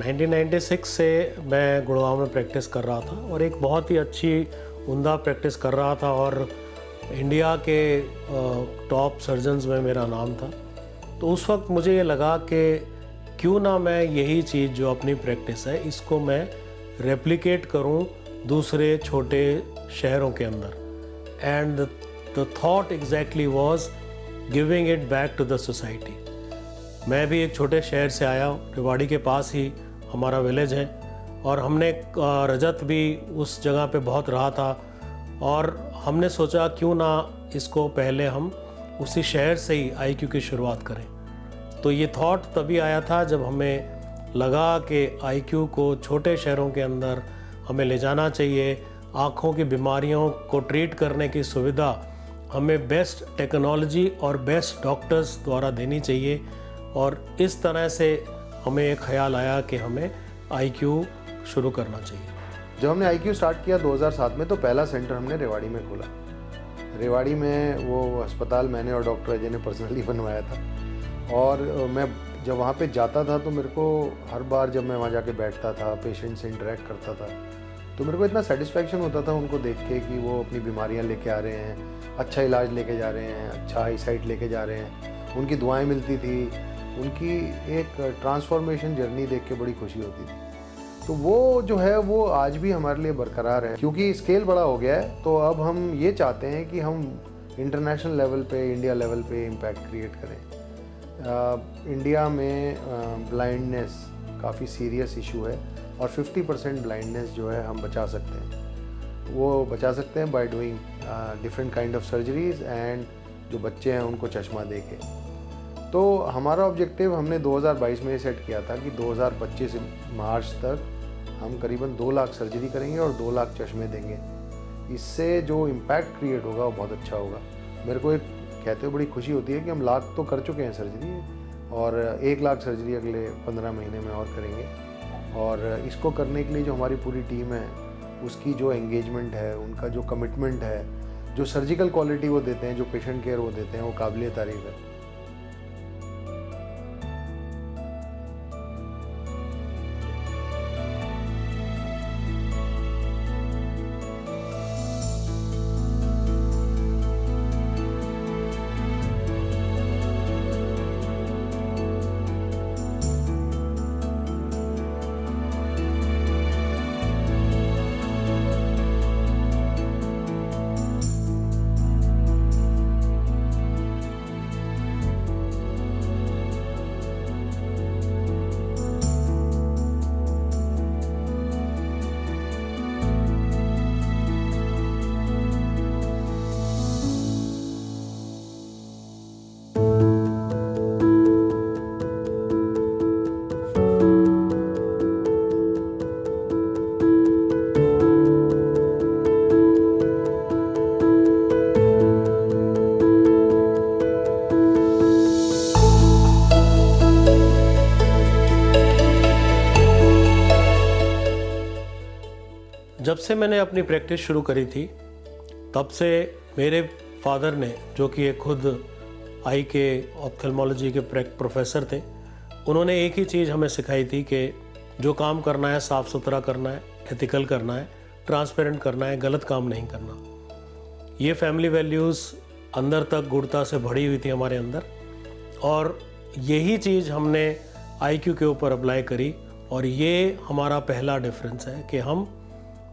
1996 से मैं गुड़गांव में प्रैक्टिस कर रहा था और एक बहुत ही अच्छी उम्दा प्रैक्टिस कर रहा था और इंडिया के टॉप सर्जन्स में मेरा नाम था। तो उस वक्त मुझे ये लगा कि क्यों ना मैं यही चीज़ जो अपनी प्रैक्टिस है इसको मैं रेप्लिकेट करूं दूसरे छोटे शहरों के अंदर। And the thought exactly was giving it back to the society. मैं भी एक छोटे शहर से आया, रेवाड़ी के पास ही हमारा विलेज है और हमने रजत भी उस जगह पे बहुत रहा था और हमने सोचा क्यों ना इसको पहले हम उसी शहर से ही आईक्यू की शुरुआत करें। तो ये थॉट तभी आया था जब हमें लगा कि आईक्यू को छोटे शहरों के अंदर हमें ले जाना चाहिए। आँखों की बीमारियों को ट्रीट करने की सुविधा हमें बेस्ट टेक्नोलॉजी और बेस्ट डॉक्टर्स द्वारा देनी चाहिए और इस तरह से हमें एक ख्याल आया कि हमें आईक्यू शुरू करना चाहिए। जब हमने आईक्यू स्टार्ट किया 2007 में तो पहला सेंटर हमने रेवाड़ी में खोला। रेवाड़ी में वो अस्पताल मैंने और डॉक्टर अजय ने पर्सनली बनवाया था और मैं जब वहाँ पे जाता था तो मेरे को हर बार जब मैं वहाँ जाके बैठता था, पेशेंट से इंटरेक्ट करता था, तो मेरे को इतना सेटिस्फैक्शन होता था उनको देख के कि वो अपनी बीमारियाँ लेके आ रहे हैं, अच्छा इलाज लेके जा रहे हैं, अच्छा आई साइट लेके जा रहे हैं, उनकी दुआएँ मिलती थी, उनकी एक ट्रांसफॉर्मेशन जर्नी देख के बड़ी खुशी होती थी। तो वो जो है वो आज भी हमारे लिए बरकरार है क्योंकि स्केल बड़ा हो गया है। तो अब हम ये चाहते हैं कि हम इंटरनेशनल लेवल पे, इंडिया लेवल पे इम्पैक्ट क्रिएट करें। इंडिया में ब्लाइंडनेस काफ़ी सीरियस इशू है और 50% ब्लाइंडनेस जो है हम बचा सकते हैं। वो बचा सकते हैं by doing different kind of surgeries and जो बच्चे हैं उनको चश्मा दे के। तो हमारा ऑब्जेक्टिव हमने 2022 में सेट किया था कि 2025 मार्च तक हम करीबन 2 लाख सर्जरी करेंगे और 2 लाख चश्मे देंगे। इससे जो इम्पैक्ट क्रिएट होगा वो बहुत अच्छा होगा। मेरे को एक कहते हुए बड़ी खुशी होती है कि हम लाख तो कर चुके हैं सर्जरी और 1 लाख सर्जरी अगले 15 महीने में और करेंगे। और इसको करने के लिए जो हमारी पूरी टीम है उसकी जो एंगेजमेंट है, उनका जो कमिटमेंट है, जो सर्जिकल क्वालिटी वो देते हैं, जो पेशेंट केयर वो देते हैं, वो काबिल तारीफ़ है। जब से मैंने अपनी प्रैक्टिस शुरू करी थी तब से मेरे फादर ने, जो कि एक खुद आई के ऑप्थेल्मोलॉजी के प्रोफेसर थे, उन्होंने एक ही चीज़ हमें सिखाई थी कि जो काम करना है साफ़ सुथरा करना है, एथिकल करना है, ट्रांसपेरेंट करना है, गलत काम नहीं करना। ये फैमिली वैल्यूज़ अंदर तक गुड़ता से भरी हुई थी हमारे अंदर और यही चीज़ हमने आईक्यू के ऊपर अप्लाई करी और ये हमारा पहला डिफरेंस है कि हम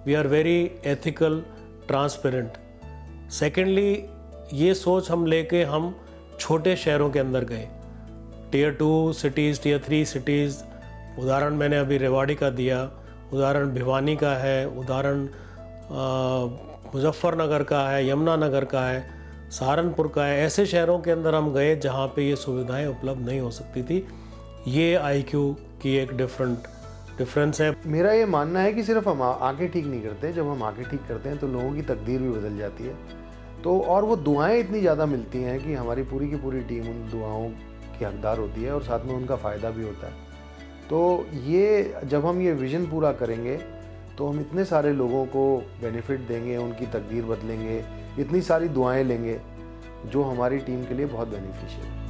we are very ethical, transparent. Secondly, ये सोच हम लेके हम छोटे शहरों के अंदर गए, टियर 2 सिटीज़, टियर 3 सिटीज़। उदाहरण मैंने अभी रेवाड़ी का दिया, उदाहरण भिवानी का है, उदाहरण मुजफ्फरनगर का है, यमुनानगर का है, सहारनपुर का है। ऐसे शहरों के अंदर हम गए जहाँ पे ये सुविधाएं उपलब्ध नहीं हो सकती थी। ये आईक्यू की एक डिफरेंस है। मेरा ये मानना है कि सिर्फ हम आंखें ठीक नहीं करते, जब हम आंखें ठीक करते हैं तो लोगों की तकदीर भी बदल जाती है। तो और वो दुआएं इतनी ज़्यादा मिलती हैं कि हमारी पूरी की पूरी टीम उन दुआओं की हकदार होती है और साथ में उनका फ़ायदा भी होता है। तो ये जब हम ये विज़न पूरा करेंगे तो हम इतने सारे लोगों को बेनिफिट देंगे, उनकी तकदीर बदलेंगे, इतनी सारी दुआएं लेंगे जो हमारी टीम के लिए बहुत बेनिफिशियल है।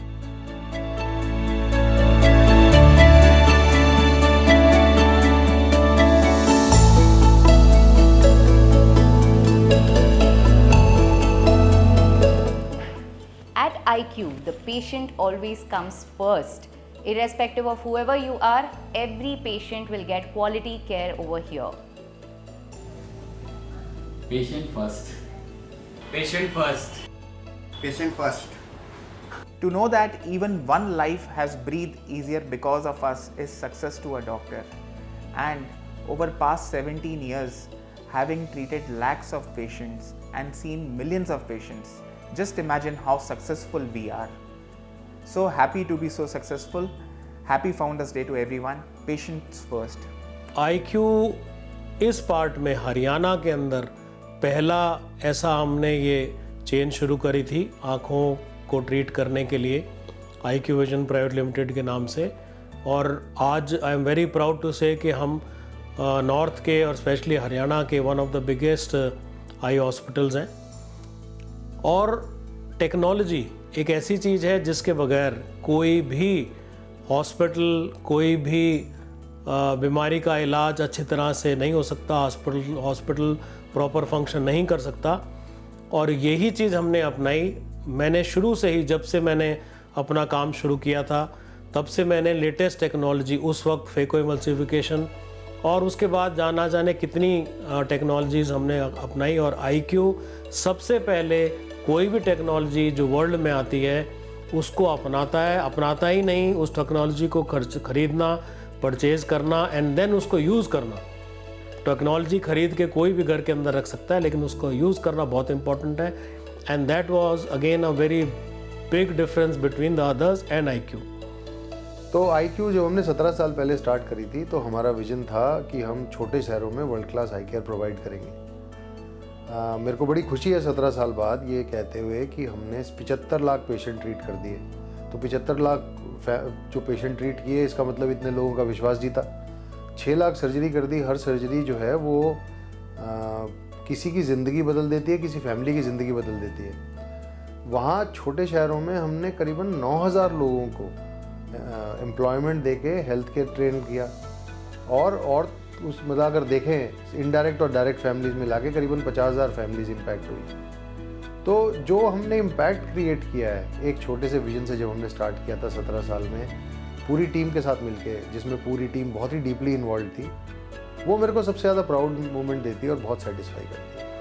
At IQ, the patient always comes first. Irrespective of whoever you are, every patient will get quality care over here. Patient first. Patient first. Patient first. To know that even one life has breathed easier because of us is success to a doctor. And over past 17 years, having treated lakhs of patients and seen millions of patients, just imagine how successful we are. So happy to be so successful. Happy Founders Day to everyone. Patients first. IQ इस part में हरियाणा के अंदर पहला ऐसा हमने ये chain शुरू करी थी आँखों को ट्रीट करने के लिए, IQ विजन प्राइवेट लिमिटेड के नाम से। और आज I am very proud to say कि हम नॉर्थ के और स्पेशली हरियाणा के one of the biggest eye hospitals हैं। और टेक्नोलॉजी एक ऐसी चीज़ है जिसके बगैर कोई भी हॉस्पिटल, कोई भी बीमारी का इलाज अच्छी तरह से नहीं हो सकता, हॉस्पिटल प्रॉपर फंक्शन नहीं कर सकता। और यही चीज़ हमने अपनाई। मैंने शुरू से ही, जब से मैंने अपना काम शुरू किया था, तब से मैंने लेटेस्ट टेक्नोलॉजी, उस वक्त फेको एमल्सिफिकेशन और उसके बाद जाना जाने कितनी टेक्नोलॉजीज़ हमने अपनाई। और IQ सबसे पहले कोई भी टेक्नोलॉजी जो वर्ल्ड में आती है उसको अपनाता ही नहीं, उस टेक्नोलॉजी को खरीदना, परचेज़ करना एंड देन उसको यूज़ करना। टेक्नोलॉजी खरीद के कोई भी घर के अंदर रख सकता है, लेकिन उसको यूज़ करना बहुत इंपॉर्टेंट है। And that was again a very big difference between the others and IQ। तो IQ जब हमने 17 साल पहले स्टार्ट करी थी तो हमारा विजन था कि हम छोटे शहरों में वर्ल्ड क्लास आई केयर प्रोवाइड करेंगे। मेरे को बड़ी खुशी है 17 साल बाद ये कहते हुए कि हमने 75 लाख पेशेंट ट्रीट कर दिए। तो 75 लाख जो पेशेंट ट्रीट किए, इसका मतलब इतने लोगों का विश्वास जीता। 6 लाख सर्जरी कर दी। हर सर्जरी जो है वो किसी की ज़िंदगी बदल देती है, किसी फैमिली की ज़िंदगी बदल देती है। वहाँ छोटे शहरों में हमने करीबन 9,000 लोगों को एम्प्लॉयमेंट देके हेल्थ केयर ट्रेन किया। और उस मतलब अगर देखें इनडायरेक्ट और डायरेक्ट फैमिलीज़ मिला के करीबन 50,000 फैमिलीज़ इम्पैक्ट हुई। तो जो हमने इम्पैक्ट क्रिएट किया है एक छोटे से विजन से, जब हमने स्टार्ट किया था 17 साल में पूरी टीम के साथ मिलके, जिसमें पूरी टीम बहुत ही डीपली इन्वॉल्व थी, वो मेरे को सबसे ज़्यादा प्राउड मोमेंट देती है और बहुत सेटिस्फाई करती है।